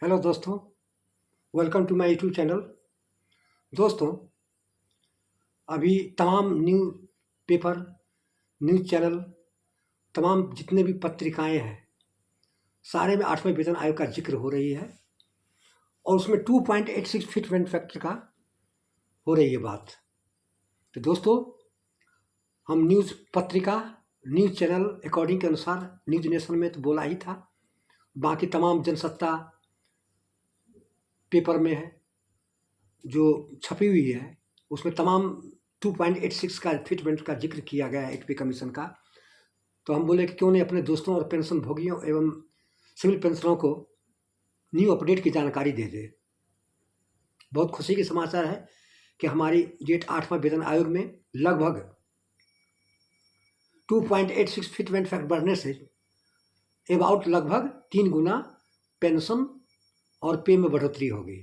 Hello दोस्तों, welcome to my YouTube channel. दोस्तों, अभी तमाम न्यूज़ पेपर, न्यूज़ चैनल, तमाम जितने भी पत्रिकाएं हैं, सारे में 8वें वेतन आयोग का जिक्र हो रही है और उसमें 2.86 फिटमेंट फैक्टर का हो रही है बात। तो दोस्तों, हम न्यूज़ पत्रिका, न्यूज़ चैनल अकॉर्डिंग के अनुसार न्यूज़ नेशन में तो बोला ही था, बाकी तमाम जनसत्ता पेपर में है जो छपी हुई है, उसमें तमाम 2.86 का फिटमेंट का जिक्र किया गया है 8 पे कमीशन का। तो हम बोले कि क्यों नहीं अपने दोस्तों और पेंशन भोगियों एवं सिविल पेंशनरों को न्यू अपडेट की जानकारी दे दे। बहुत खुशी के समाचार है कि हमारी जेट 8वां वेतन आयोग में लगभग 2.86 फिटमेंट फैक्ट बढ़ने से अबाउट लगभग 3 गुना पेंशन और पे में बढ़ोतरी होगी।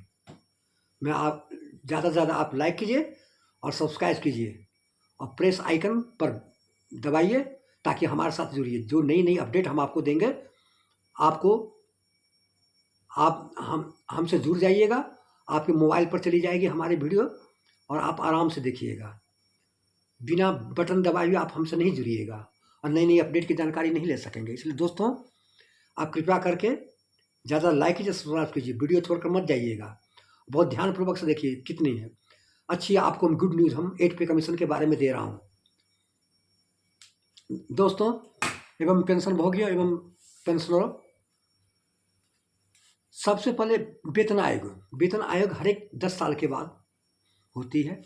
मैं आप ज़्यादा से ज़्यादा आप लाइक कीजिए और सब्सक्राइब कीजिए और प्रेस आइकन पर दबाइए ताकि हमारे साथ जुड़िए। जो नई नई अपडेट हम आपको देंगे, आपको आप हमसे जुड़ जाइएगा, आपके मोबाइल पर चली जाएगी हमारी वीडियो और आप आराम से देखिएगा। बिना बटन दबाए हुए आप हमसे नहीं जुड़िएगा और नई नई अपडेट की जानकारी नहीं ले सकेंगे। इसलिए दोस्तों, आप कृपया करके ज़्यादा लाइक कीजिए, सब्सक्राइब कीजिए, वीडियो छोड़कर मत जाइएगा। बहुत ध्यानपूर्वक से देखिए कितनी है अच्छी। आपको गुड न्यूज़ हम 8 पे कमीशन के बारे में दे रहा हूँ। दोस्तों एवं पेंशन भोगियों एवं पेंशनरों, सबसे पहले वेतन आयोग हर एक 10 साल के बाद होती है।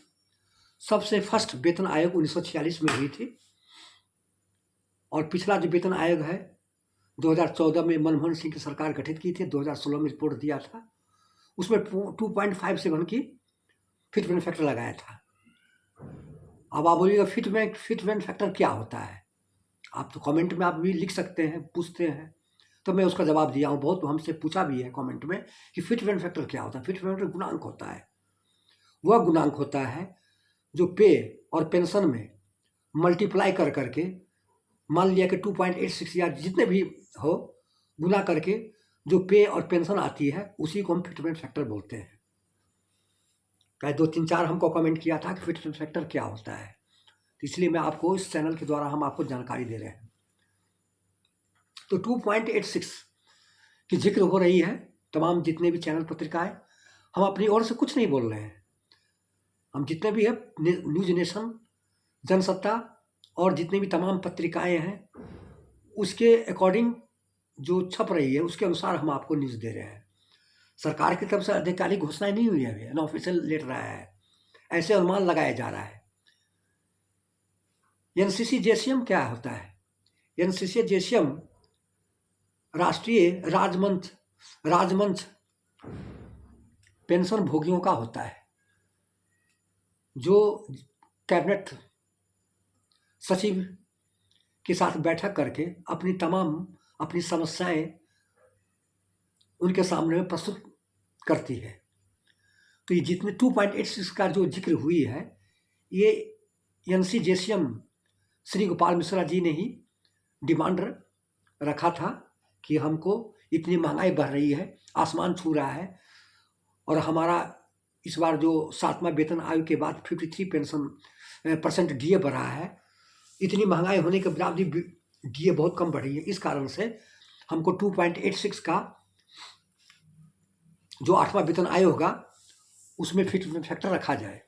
सबसे फर्स्ट वेतन आयोग 1946 में हुई थी और पिछला जो वेतन आयोग है 2014 में मनमोहन सिंह की सरकार गठित की थी, 2016 में रिपोर्ट दिया था। उसमें 2.57 की फिटमेंट फैक्टर लगाया था। अब आप बोलिएगा फिटमेंट फैक्टर क्या होता है? आप तो कमेंट में आप भी लिख सकते हैं, पूछते हैं, तो मैं उसका जवाब दिया हूँ। बहुत हमसे पूछा भी है कमेंट में कि फिटमेंट फैक्टर क्या होता है। फिटमेंट फैक्टर गुणांक होता है, वह गुणांक होता है जो पे और पेंशन में मल्टीप्लाई कर करके, मान लिया कि 2.86 या जितने भी हो, गुना करके जो पे और पेंशन आती है उसी को हम फिटमेंट फैक्टर बोलते हैं। कहीं 2 3 4 हमको कमेंट किया था कि फिटमेंट फैक्टर क्या होता है, तो इसलिए मैं आपको इस चैनल के द्वारा हम आपको जानकारी दे रहे हैं। तो 2.86 की जिक्र हो रही है तमाम जितने भी चैनल पत्रिकाएं। हम अपनी ओर से कुछ नहीं बोल रहे हैं। हम जितने भी है न्यूज नेशन, जनसत्ता और जितने भी तमाम पत्रिकाएं हैं, उसके अकॉर्डिंग जो छप रही है उसके अनुसार हम आपको न्यूज़ दे रहे हैं। सरकार की तरफ से आधिकारिक घोषणाएं नहीं हुई है, अभी अनऑफिशियल लेटर आया है, ऐसे अनुमान लगाया जा रहा है। एनसीसी जेसीएम क्या होता है? एनसीसी जेसीएम राष्ट्रीय राजमंच पेंशन भोगियों का होता है, जो कैबिनेट सचिव के साथ बैठक करके अपनी समस्याएं उनके सामने में प्रस्तुत करती है। तो ये जितने 2.86 का जो जिक्र हुई है, ये एनसी जेसीएम श्री गोपाल मिश्रा जी ने ही डिमांड रखा था कि हमको इतनी महंगाई बढ़ रही है, आसमान छू रहा है, और हमारा इस बार जो 7वां वेतन आयोग के बाद 53% डीए बढ़ा है। इतनी महंगाई होने के बावजूद डीए बहुत कम बढ़ी है। इस कारण से हमको 2.86 का जो 8वां वेतन आयोग होगा उसमें फिटमेंट फैक्टर रखा जाए।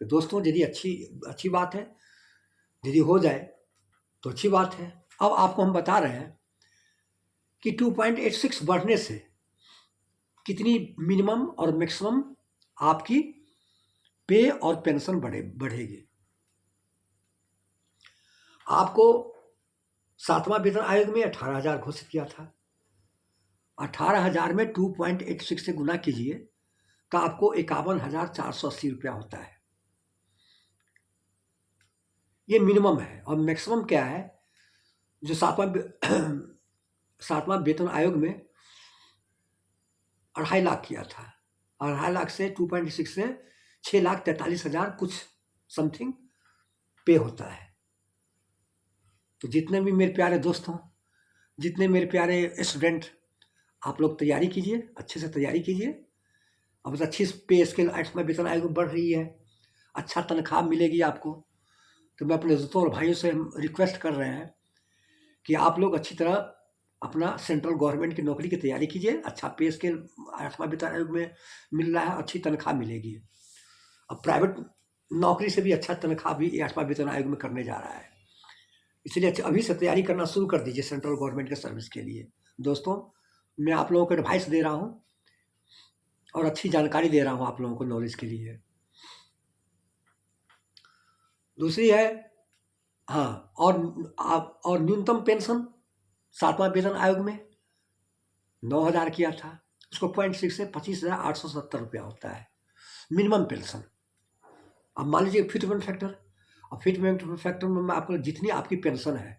तो दोस्तों, यदि अच्छी बात है, यदि हो जाए तो अच्छी बात है। अब आपको हम बता रहे हैं कि 2.86 बढ़ने से कितनी मिनिमम और मैक्सिमम आपकी पे और पेंशन बढ़ेगी। आपको 7वां वेतन आयोग में 18,000 घोषित किया था। 18,000 में 2.86 से गुना कीजिए तो आपको 51,480 रुपया होता है। ये मिनिमम है। और मैक्सिमम क्या है? जो 7वां वेतन आयोग में 2.5 लाख किया था, 2.5 लाख से 2.6 से 6,43,000 कुछ समथिंग पे होता है। तो जितने भी मेरे प्यारे दोस्तों, जितने मेरे प्यारे स्टूडेंट आप लोग तैयारी कीजिए, अच्छे से तैयारी कीजिए। अब अच्छी पे स्केल 8वां वेतन आयोग में बढ़ रही है, अच्छा तनख्वाह मिलेगी आपको। तो मैं अपने दोस्तों और भाइयों से हम रिक्वेस्ट कर रहे हैं कि आप लोग अच्छी तरह अपना सेंट्रल गवर्नमेंट की नौकरी की तैयारी कीजिए। अच्छा पे स्केल 8वां वेतन आयोग में मिल रहा है, अच्छी तनख्वाह मिलेगी। अब प्राइवेट नौकरी से भी अच्छा तनख्वाह भी 8वां वेतन आयोग में करने जा रहा है। इसलिए अभी से तैयारी करना शुरू कर दीजिए सेंट्रल गवर्नमेंट के सर्विस के लिए। दोस्तों, मैं आप लोगों को एडवाइस दे रहा हूँ और अच्छी जानकारी दे रहा हूँ आप लोगों को नॉलेज के लिए। दूसरी है, हाँ, और न्यूनतम पेंशन 7वां वेतन आयोग में 9,000 किया था, उसको 0.6 से 25,870 रुपया होता है मिनिमम पेंशन। अब मान लीजिए फिटमेंट फैक्टर, और फिटमेंट फैक्टर में आपको जितनी आपकी पेंशन है,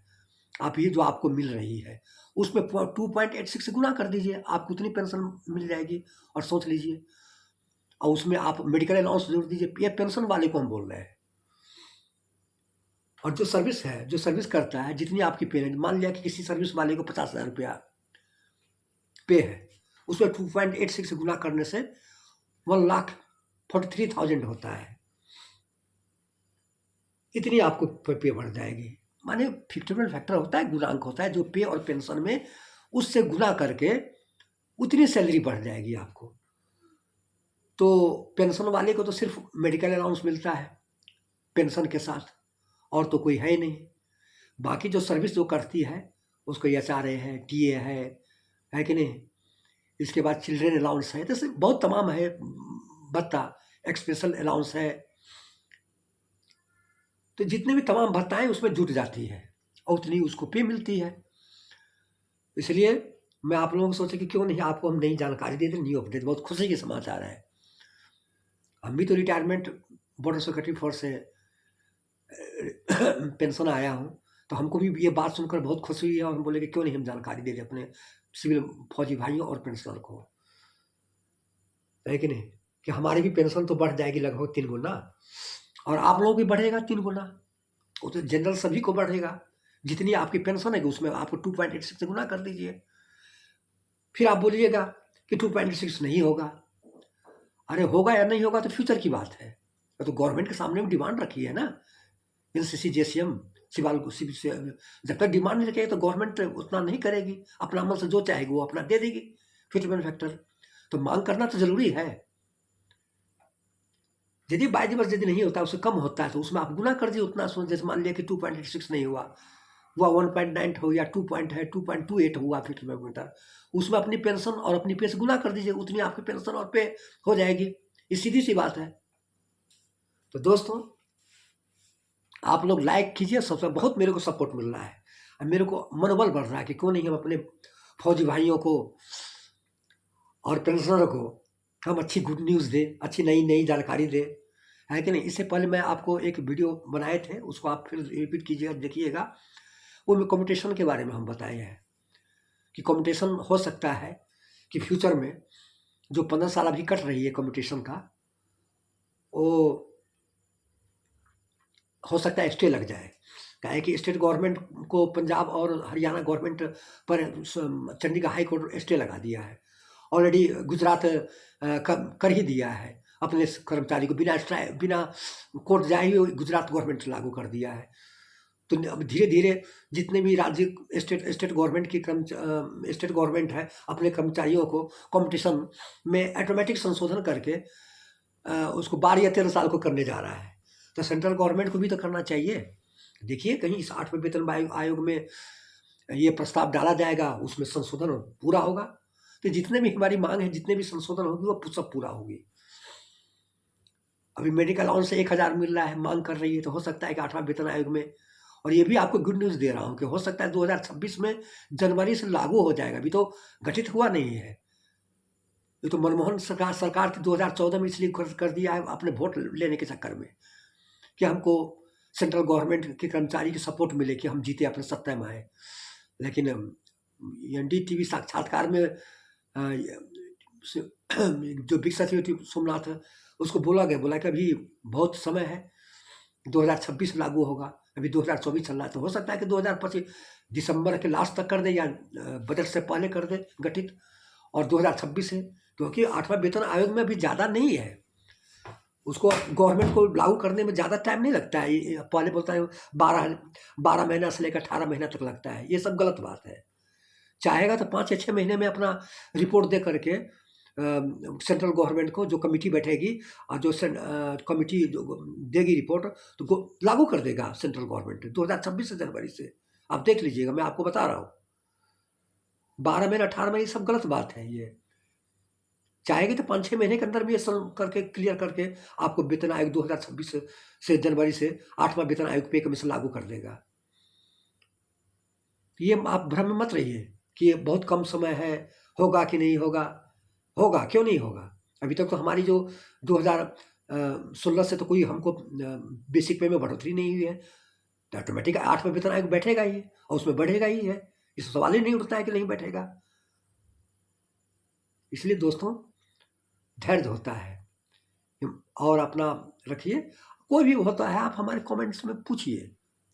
आप ये जो आपको मिल रही है, उसमें 2.86 से गुना कर दीजिए, आपको उतनी पेंशन मिल जाएगी। और सोच लीजिए, और उसमें आप मेडिकल अलाउंस जोड़ दीजिए। ये पेंशन वाले को हम बोल रहे हैं। और जो सर्विस है, जो सर्विस करता है, जितनी आपकी पे, मान लिया कि किसी सर्विस वाले को 50,000 रुपया पे है, उसमें 2.86 से गुना करने से 1,43,000 होता है। इतनी आपको पे बढ़ जाएगी। माने फिफ्टीमेंट फैक्टर होता है, गुणांक होता है जो पे और पेंशन में, उससे गुना करके उतनी सैलरी बढ़ जाएगी आपको। तो पेंशन वाले को तो सिर्फ मेडिकल अलाउंस मिलता है पेंशन के साथ, और तो कोई है ही नहीं। बाकी जो सर्विस जो करती है, उसको एचआरए है, टीए है कि नहीं। इसके बाद चिल्ड्रेन अलाउंस है, जैसे बहुत तमाम है, भत्ता, एक्सपेंशन अलाउंस है। तो जितने भी तमाम भत्ताएं उसमें जुट जाती है, और उतनी उसको पे मिलती है। इसलिए मैं आप लोगों को सोचा कि क्यों नहीं आपको हम नई जानकारी दे दें, न्यू अपडेट। बहुत खुशी के समाचार है। हम भी तो retirement board of secretary force से पेंशन आया हूँ, तो हमको भी ये बात सुनकर बहुत खुशी हुई है, और हम बोले कि क्यों नहीं हम जानकारी दे दें अपने सिविल फौजी भाइयों और पेंशनर को, है कि नहीं, कि हमारी भी पेंशन तो बढ़ जाएगी लगभग 3 गुना, और आप लोगों की बढ़ेगा 3 गुना। वो तो जनरल सभी को बढ़ेगा। जितनी आपकी पेंशन है उसमें आपको 2.86 से गुना कर दीजिए। फिर आप बोलिएगा कि 2.86 नहीं होगा। अरे होगा या नहीं होगा तो फ्यूचर की बात है। तो गवर्नमेंट के सामने में डिमांड रखी है ना, एनसीसी जेसीएम सिवाल को जब तक डिमांड नहीं रखेगी तो गवर्नमेंट उतना नहीं करेगी। अपना मन से जो चाहेगी वो अपना दे देगी फिटमेंट फैक्टर। तो मांग करना तो जरूरी है। यदि बाय दिवस यदि नहीं होता, उससे कम होता है, तो उसमें आप गुना कर दिए उतना। जैसे मान लिया कि 2.86 नहीं हुआ, वह 1.9 हो या 2 पॉइंट है, 2.28 हुआ फिटमेंट फैक्टर, उसमें अपनी पेंशन और अपनी पे से गुना कर दीजिए, उतनी आपकी पेंशन और पे हो जाएगी। ये सीधी सी बात है। तो दोस्तों, आप लोग लाइक कीजिए, सबसे बहुत मेरे को सपोर्ट मिल रहा है, और मेरे को मनोबल बढ़ रहा है कि क्यों नहीं हम अपने फौजी भाइयों को और पेंशनरों को हम अच्छी गुड न्यूज़ दें, अच्छी नई नई जानकारी दें, है कि नहीं। इससे पहले मैं आपको एक वीडियो बनाए थे, उसको आप फिर रिपीट कीजिएगा, देखिएगा। उनमें कम्यूटेशन के बारे में हम बताए हैं कि कम्यूटेशन हो सकता है कि फ्यूचर में जो 15 साल अभी कट रही है कम्यूटेशन का, वो हो सकता है स्टे लग जाए। क्या है कि स्टेट गवर्नमेंट को पंजाब और हरियाणा गवर्नमेंट पर चंडीगढ़ हाई कोर्ट स्टे लगा दिया है। ऑलरेडी गुजरात कर ही दिया है, अपने कर्मचारी को बिना कोर्ट जाए ही गुजरात गवर्नमेंट लागू कर दिया है। तो अब धीरे धीरे जितने भी राज्य स्टेट गवर्नमेंट की स्टेट गवर्नमेंट है, अपने कर्मचारियों को कंपटीशन में ऑटोमेटिक संशोधन करके उसको 12 या 13 साल को करने जा रहा है। तो सेंट्रल गवर्नमेंट को भी तो करना चाहिए। देखिए, कहीं इस 8वें वेतन आयोग में ये प्रस्ताव डाला जाएगा, उसमें संशोधन पूरा होगा, तो जितने भी हमारी मांग है, जितने भी संशोधन होगी, वो सब पूरा होगी। अभी मेडिकल अलाउंस से 1,000 मिल रहा है, मांग कर रही है, तो हो सकता है कि 8वां वेतन आयोग में, और ये भी आपको गुड न्यूज़ दे रहा हूँ कि हो सकता है 2026 में जनवरी से लागू हो जाएगा। अभी तो गठित हुआ नहीं है। ये तो मनमोहन सरकार थी 2014 में, इसलिए कर दिया है अपने वोट लेने के चक्कर में, कि हमको सेंट्रल गवर्नमेंट के कर्मचारी की सपोर्ट मिले कि हम जीते, अपने सत्ता में आए। लेकिन एनडीटीवी साक्षात्कार में जो बिग सचिव सोमनाथ, उसको बोला कि अभी बहुत समय है, 2026 लागू होगा, अभी 2024 चल रहा है। तो हो सकता है कि 2025 दिसंबर के लास्ट तक कर दे, या बजट से पहले कर दे गठित, और 2026 से, क्योंकि 8वां वेतन आयोग में अभी ज़्यादा नहीं है, उसको गवर्नमेंट को लागू करने में ज़्यादा टाइम नहीं लगता है। पहले बोलता है 12 महीना से लेकर 18 महीना तक लगता है, ये सब गलत बात है। चाहेगा तो 5 या 6 महीने में अपना रिपोर्ट दे करके सेंट्रल गवर्नमेंट को, जो कमेटी बैठेगी और जो कमेटी जो देगी रिपोर्ट, तो लागू कर देगा सेंट्रल गवर्नमेंट 2026 से, जनवरी से। आप देख लीजिएगा, मैं आपको बता रहा हूँ। 12 महीने 18 महीने सब गलत बात है। ये चाहेगी तो 5-6 महीने के अंदर भी ये सब करके क्लियर करके आपको वेतन आयोग 2026 से जनवरी से 8वां वेतन आयोग पे कमीशन लागू कर देगा। ये आप भ्रम में मत रहिए कि ये बहुत कम समय है, होगा कि नहीं होगा। होगा, क्यों नहीं होगा। अभी तक तो हमारी जो 2016 से तो कोई हमको बेसिक पे में बढ़ोतरी नहीं हुई है, तो ऑटोमेटिक 8वां वेतन आयोग बैठेगा ही और उसमें बढ़ेगा ही है। इस सवाल ही नहीं उठता है कि नहीं बैठेगा। इसलिए दोस्तों, धैर्य होता है और अपना रखिए। कोई भी होता है, आप हमारे कमेंट्स में पूछिए,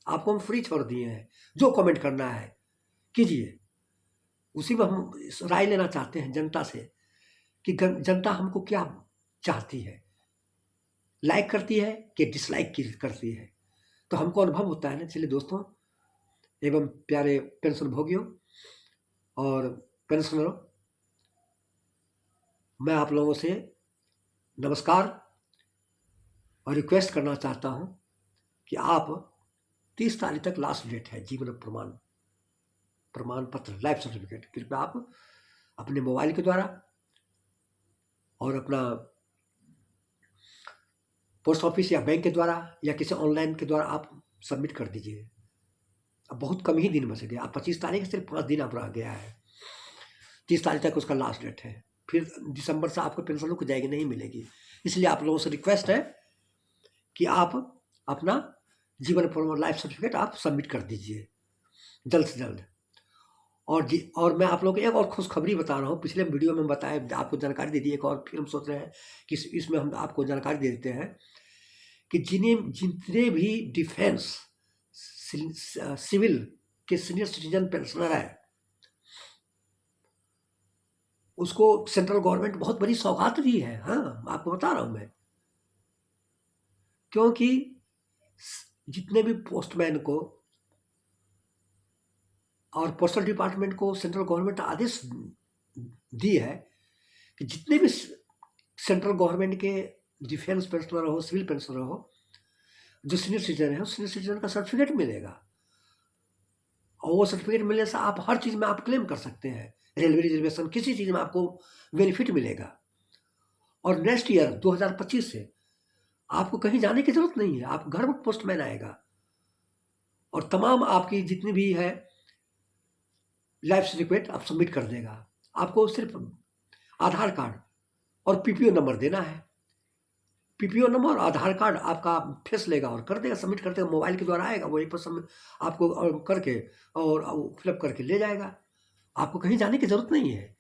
आपको हम फ्री छोड़ दिए हैं। जो कमेंट करना है कीजिए, उसी में हम राय लेना चाहते हैं जनता से कि जनता हमको क्या चाहती है, लाइक करती है कि डिसलाइक करती है। तो हमको अनुभव होता है ना। चलिए दोस्तों एवं प्यारे पेंशन भोगियों और पेंशनरों, मैं आप लोगों से नमस्कार और रिक्वेस्ट करना चाहता हूं कि आप 30 तारीख तक लास्ट डेट है जीवन प्रमाण पत्र, लाइफ सर्टिफिकेट, कृपया आप अपने मोबाइल के द्वारा और अपना पोस्ट ऑफिस या बैंक के द्वारा या किसी ऑनलाइन के द्वारा आप सबमिट कर दीजिए। अब बहुत कम ही दिन बच गए। अब 25 तारीख सिर्फ 5 दिन अब रह गया है। 30 तारीख तक उसका लास्ट डेट है। फिर दिसंबर से आपको पेंशन रुक जाएगी, नहीं मिलेगी। इसलिए आप लोगों से रिक्वेस्ट है कि आप अपना जीवन प्रमाण लाइफ सर्टिफिकेट आप सबमिट कर दीजिए जल्द से जल्द। और मैं आप लोगों को एक और खुशखबरी बता रहा हूँ। पिछले वीडियो में बताया, आपको जानकारी दे दी, एक और फिर हम सोच रहे हैं कि इसमें हम आपको जानकारी दे देते हैं कि जितने भी डिफेंस सिविल के सीनियर सिटीजन पेंशनर है, उसको सेंट्रल गवर्नमेंट बहुत बड़ी सौगात दी है। हाँ, आपको बता रहा हूँ मैं, क्योंकि जितने भी पोस्टमैन को और पोस्टल डिपार्टमेंट को सेंट्रल गवर्नमेंट आदेश दी है कि जितने भी सेंट्रल गवर्नमेंट के डिफेंस पेंशनर हो, सिविल पेंशनर हो, जो सीनियर सिटीजन है, उस सीनियर सिटीजन का सर्टिफिकेट मिलेगा। और वो सर्टिफिकेट मिलने से आप हर चीज़ में आप क्लेम कर सकते हैं। रेलवे रिजर्वेशन, किसी चीज़ में आपको बेनिफिट मिलेगा। और नेक्स्ट ईयर 2025 से आपको कहीं जाने की जरूरत नहीं है। आप घर में पोस्टमैन आएगा और तमाम आपकी जितनी भी है लाइफ सर्टिफिकेट आप सबमिट कर देगा। आपको सिर्फ आधार कार्ड और पीपीओ नंबर देना है। पीपीओ नंबर और आधार कार्ड आपका फेस लेगा और कर देगा, सबमिट करते मोबाइल के द्वारा आएगा, वहीं पर सब आपको करके और फिलअप करके ले जाएगा। आपको कहीं जाने की जरूरत नहीं है।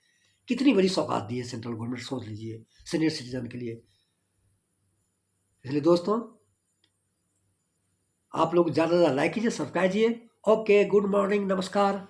कितनी बड़ी सौगात दी है सेंट्रल गवर्नमेंट, सोच लीजिए, सीनियर सिटीजन के लिए। इसलिए दोस्तों, आप लोग ज़्यादा से ज़्यादा लाइक कीजिए, सब्सक्राइब कीजिए। ओके, गुड मॉर्निंग, नमस्कार।